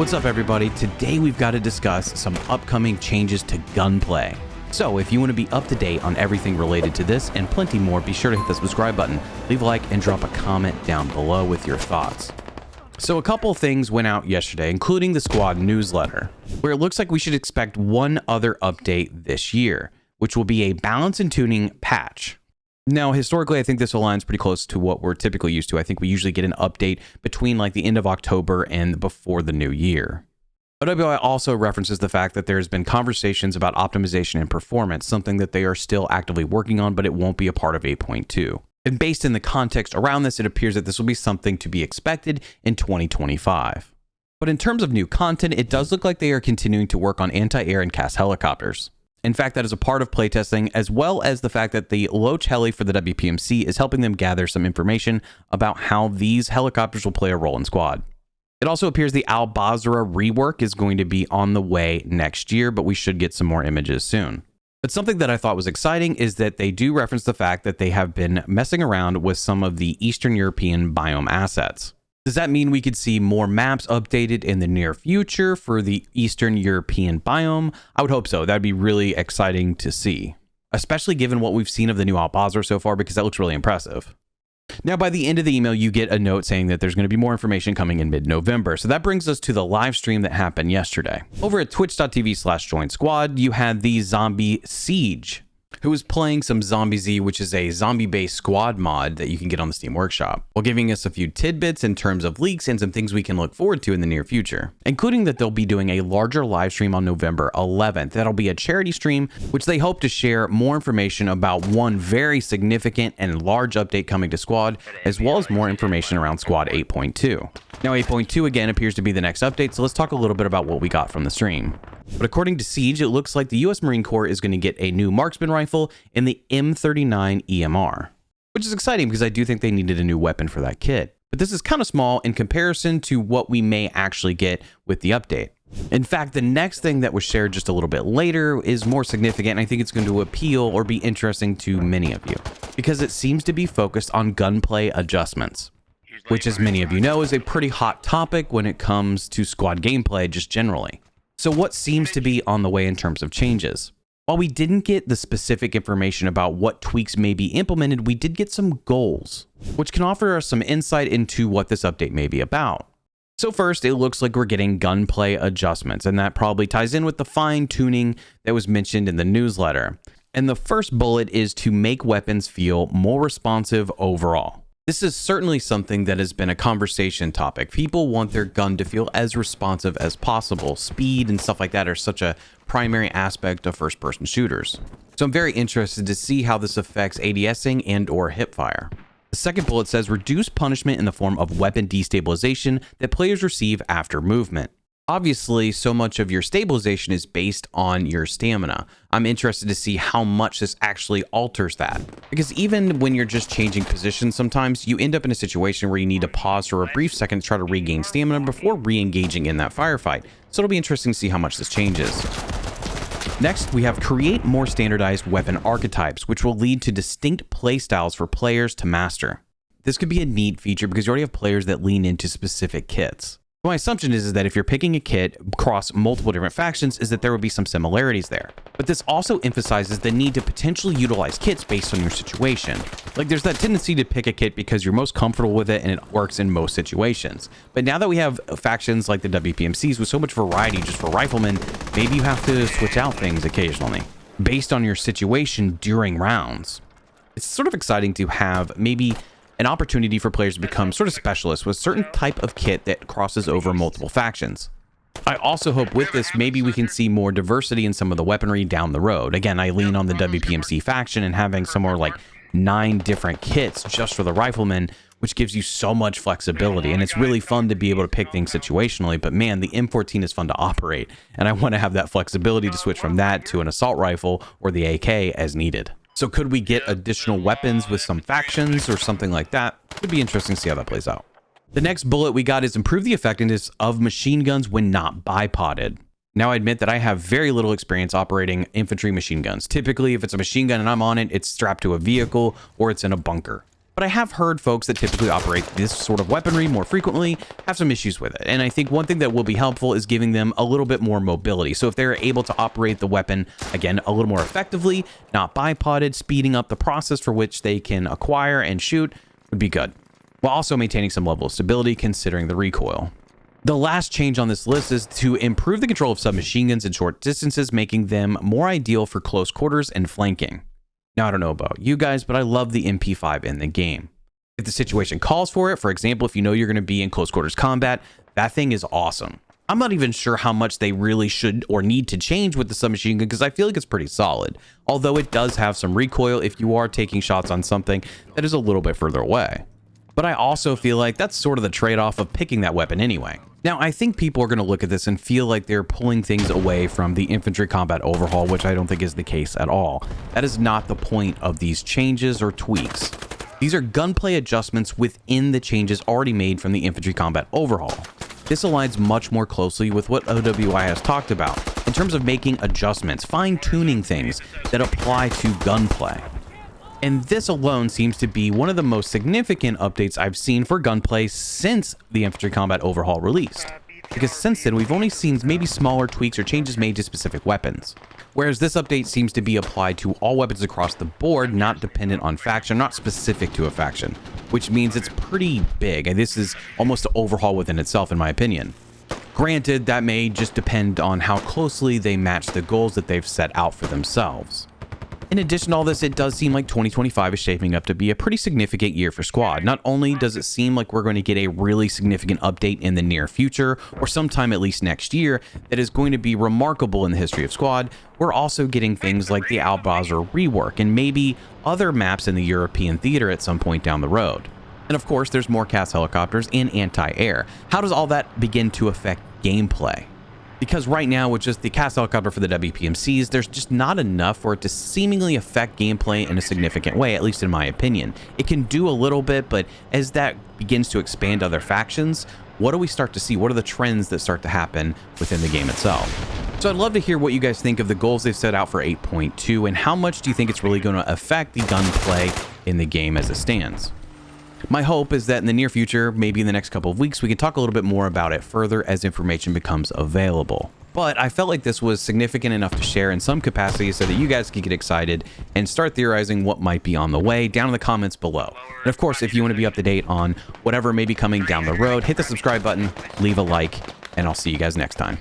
What's up, everybody? Today we've got to discuss some upcoming changes to Gunplay. So if you want to be up to date on everything related to this and plenty more, be sure to hit the subscribe button, leave a like, and drop a comment down below with your thoughts. So a couple things went out yesterday, including the squad newsletter, where it looks like we should expect one other update this year, which will be a balance and tuning patch. Now, historically, I think this aligns pretty close to what we're typically used to. I think we usually get an update between like the end of October and before the new year. OWI also references the fact that there's been conversations about optimization and performance, something that they are still actively working on, but it won't be a part of 8.2. And based in the context around this, it appears that this will be something to be expected in 2025. But in terms of new content, it does look like they are continuing to work on anti-air and CAS helicopters. In fact, that is a part of playtesting, as well as the fact that the Loach heli for the WPMC is helping them gather some information about how these helicopters will play a role in squad. It also appears the Al Basra rework is going to be on the way next year, but we should get some more images soon. But something that I thought was exciting is that they do reference the fact that they have been messing around with some of the Eastern European biome assets. Does that mean we could see more maps updated in the near future for the Eastern European biome? I would hope so. That'd be really exciting to see, especially given what we've seen of the new Al Basra so far, because that looks really impressive. Now, by the end of the email, you get a note saying that there's going to be more information coming in mid-November. So that brings us to the live stream that happened yesterday. Over at twitch.tv/join-squad, you had the Zombie Siege, who was playing some Zombie Z, which is a zombie-based squad mod that you can get on the Steam Workshop, while giving us a few tidbits in terms of leaks and some things we can look forward to in the near future, including that they'll be doing a larger live stream on November 11th. That'll be a charity stream, which they hope to share more information about one very significant and large update coming to Squad, as well as more information around Squad 8.2. Now, 8.2 again appears to be the next update, so let's talk a little bit about what we got from the stream. But according to Siege, it looks like the US Marine Corps is going to get a new marksman rifle in the M39 EMR, which is exciting because I do think they needed a new weapon for that kit. But this is kind of small in comparison to what we may actually get with the update. In fact, the next thing that was shared just a little bit later is more significant, and I think it's going to appeal or be interesting to many of you, because it seems to be focused on gunplay adjustments, which, as many of you know, is a pretty hot topic when it comes to squad gameplay just generally. So what seems to be on the way in terms of changes? While we didn't get the specific information about what tweaks may be implemented, we did get some goals, which can offer us some insight into what this update may be about. So first, it looks like we're getting gunplay adjustments, and that probably ties in with the fine-tuning that was mentioned in the newsletter. And the first bullet is to make weapons feel more responsive overall. This is certainly something that has been a conversation topic. People want their gun to feel as responsive as possible. Speed and stuff like that are such a primary aspect of first-person shooters. So I'm very interested to see how this affects ADSing and or hipfire. The second bullet says reduce punishment in the form of weapon destabilization that players receive after movement. Obviously, so much of your stabilization is based on your stamina. I'm interested to see how much this actually alters that. Because even when you're just changing positions, sometimes you end up in a situation where you need to pause for a brief second to try to regain stamina before re-engaging in that firefight. So it'll be interesting to see how much this changes. Next, we have create more standardized weapon archetypes, which will lead to distinct playstyles for players to master. This could be a neat feature because you already have players that lean into specific kits. My assumption is that if you're picking a kit across multiple different factions, is that there will be some similarities there. But this also emphasizes the need to potentially utilize kits based on your situation. Like, there's that tendency to pick a kit because you're most comfortable with it and it works in most situations. But now that we have factions like the WPMCs with so much variety just for riflemen, maybe you have to switch out things occasionally based on your situation during rounds. It's sort of exciting to have maybe an opportunity for players to become sort of specialists with a certain type of kit that crosses over multiple factions. I also hope with this, maybe we can see more diversity in some of the weaponry down the road. Again, I lean on the WPMC faction and having somewhere like 9 different kits just for the riflemen, which gives you so much flexibility. And it's really fun to be able to pick things situationally, but man, the M14 is fun to operate. And I want to have that flexibility to switch from that to an assault rifle or the AK as needed. So could we get additional weapons with some factions or something like that? It'd be interesting to see how that plays out. The next bullet we got is improve the effectiveness of machine guns when not bipoded. Now, I admit that I have very little experience operating infantry machine guns. Typically, if it's a machine gun and I'm on it, it's strapped to a vehicle or it's in a bunker. But I have heard folks that typically operate this sort of weaponry more frequently have some issues with it. And I think one thing that will be helpful is giving them a little bit more mobility. So if they're able to operate the weapon, again, a little more effectively, not bipoded, speeding up the process for which they can acquire and shoot would be good, while also maintaining some level of stability considering the recoil. The last change on this list is to improve the control of submachine guns in short distances, making them more ideal for close quarters and flanking. Now, I don't know about you guys, but I love the MP5 in the game. If the situation calls for it, for example, if you know you're going to be in close quarters combat, that thing is awesome. I'm not even sure how much they really should or need to change with the submachine gun because I feel like it's pretty solid, although it does have some recoil if you are taking shots on something that is a little bit further away. But I also feel like that's sort of the trade-off of picking that weapon anyway. Now, I think people are going to look at this and feel like they're pulling things away from the infantry combat overhaul, which I don't think is the case at all. That is not the point of these changes or tweaks. These are gunplay adjustments within the changes already made from the infantry combat overhaul. This aligns much more closely with what OWI has talked about in terms of making adjustments, fine-tuning things that apply to gunplay. And this alone seems to be one of the most significant updates I've seen for gunplay since the infantry combat overhaul released. Because since then, we've only seen maybe smaller tweaks or changes made to specific weapons. Whereas this update seems to be applied to all weapons across the board, not dependent on faction, not specific to a faction, which means it's pretty big. And this is almost an overhaul within itself, in my opinion. Granted, that may just depend on how closely they match the goals that they've set out for themselves. In addition to all this, it does seem like 2025 is shaping up to be a pretty significant year for Squad. Not only does it seem like we're going to get a really significant update in the near future, or sometime at least next year, that is going to be remarkable in the history of Squad, we're also getting things like the Al-Bazr rework and maybe other maps in the European theater at some point down the road. And of course, there's more CAS helicopters and anti-air. How does all that begin to affect gameplay? Because right now, with just the CAS helicopter for the WPMCs, there's just not enough for it to seemingly affect gameplay in a significant way, at least in my opinion. It can do a little bit, but as that begins to expand to other factions, what do we start to see? What are the trends that start to happen within the game itself? So I'd love to hear what you guys think of the goals they've set out for 8.2, and how much do you think it's really going to affect the gunplay in the game as it stands? My hope is that in the near future, maybe in the next couple of weeks, we can talk a little bit more about it further as information becomes available. But I felt like this was significant enough to share in some capacity so that you guys can get excited and start theorizing what might be on the way down in the comments below. And of course, if you want to be up to date on whatever may be coming down the road, hit the subscribe button, leave a like, and I'll see you guys next time.